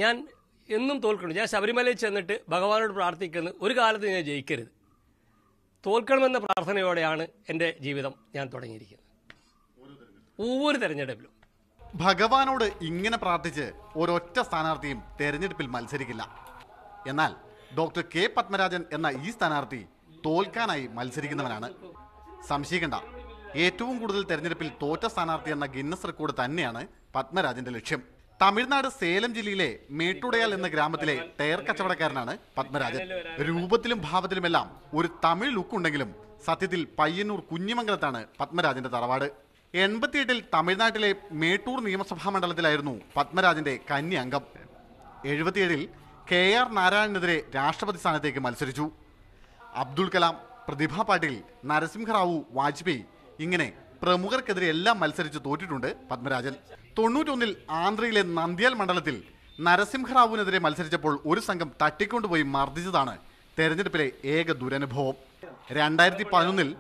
ഞാൻ എന്നും തോൽക്കണം. ഞാൻ ശബരിമലയിൽ ചെന്നിട്ട് ഭഗവാനോട് പ്രാർത്ഥിക്കുന്നു, ഒരു കാലത്ത് ഞാൻ ജയിക്കരുത്, തോൽക്കണമെന്ന പ്രാർത്ഥനയോടെയാണ് എൻ്റെ ജീവിതം ഞാൻ തുടങ്ങിയിരിക്കുന്നത്. ഒവ്വൊരു തെരഞ്ഞെടുപ്പിലും ഭഗവാനോട് ഇങ്ങനെ പ്രാർത്ഥിച്ച് ഒരൊറ്റ സ്ഥാനാർത്ഥിയും തെരഞ്ഞെടുപ്പിൽ മത്സരിക്കില്ല. എന്നാൽ ഡോക്ടർ കെ പത്മരാജൻ എന്ന ഈ സ്ഥാനാർത്ഥി തോൽക്കാനായി മത്സരിക്കുന്നവനാണ്. സംശയിക്കണ്ട, ഏറ്റവും കൂടുതൽ തെരഞ്ഞെടുപ്പിൽ തോറ്റ സ്ഥാനാർത്ഥി എന്ന ഗിന്നസ് റെക്കോർഡ് തന്നെയാണ് പത്മരാജന്റെ ലക്ഷ്യം. തമിഴ്നാട് സേലം ജില്ലയിലെ മേട്ടുടയാൽ എന്ന ഗ്രാമത്തിലെ ടയർ കച്ചവടക്കാരനാണ് പത്മരാജൻ. രൂപത്തിലും ഭാവത്തിലുമെല്ലാം ഒരു തമിഴ് ലുക്കുണ്ടെങ്കിലും സത്യത്തിൽ പയ്യന്നൂർ കുഞ്ഞിമംഗലത്താണ് പത്മരാജന്റെ തറവാട്. 88-ൽ തമിഴ്നാട്ടിലെ മേട്ടൂർ നിയമസഭാ മണ്ഡലത്തിലായിരുന്നു പത്മരാജന്റെ കന്നി അംഗം. 77-ൽ KR നാരായണനെതിരെ രാഷ്ട്രപതി സ്ഥാനത്തേക്ക് മത്സരിച്ചു. അബ്ദുൽ കലാം, പ്രതിഭ പാട്ടീൽ, നരസിംഹറാവു, വാജ്പേയി ഇങ്ങനെ പ്രമുഖർക്കെതിരെ എല്ലാം മത്സരിച്ച് തോറ്റിട്ടുണ്ട് പത്മരാജൻ. 91-ൽ ആന്ധ്രയിലെ നന്ദ്യാൽ മണ്ഡലത്തിൽ നരസിംഹറാവുവിനെതിരെ മത്സരിച്ചപ്പോൾ ഒരു സംഘം തട്ടിക്കൊണ്ടുപോയി മർദ്ദിച്ചതാണ് തെരഞ്ഞെടുപ്പിലെ ഏക ദുരനുഭവം. 2011-ൽ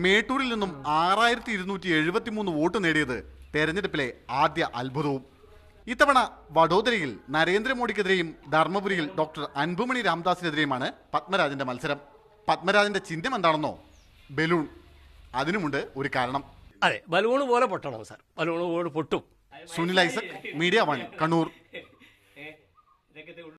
മേട്ടൂരിൽ നിന്നും 6273 വോട്ട് നേടിയത് തെരഞ്ഞെടുപ്പിലെ ആദ്യ അത്ഭുതവും. ഇത്തവണ വഡോദരയിൽ നരേന്ദ്രമോദിക്കെതിരെയും ധർമ്മപുരിയിൽ ഡോക്ടർ അൻപുമണി രാംദാസിനെതിരെയുമാണ് പത്മരാജന്റെ മത്സരം. പത്മരാജന്റെ ചിഹ്നം എന്താണെന്നോ? ബലൂൺ. അതിനുമുണ്ട് ഒരു കാരണം. അതെ, ബലൂണ് പോലെ പൊട്ടണം സാർ, ബലൂണ് പോലെ പൊട്ടും. സുനിൽ ഐസക്, മീഡിയ 1, കണ്ണൂർ.